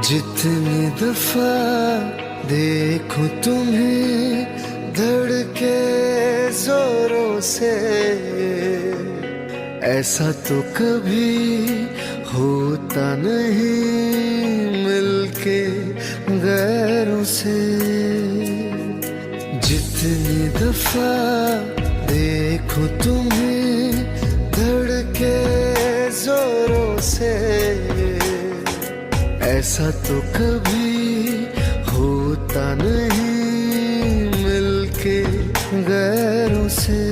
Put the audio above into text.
जितनी दफा देखूं तुम्हें धड़के जोरों से, ऐसा तो कभी होता नहीं मिलके गैरों से। जितनी दफा देखूं तुम्हें धड़के जोरों से, ऐसा तो कभी होता नहीं मिलके गैरों से।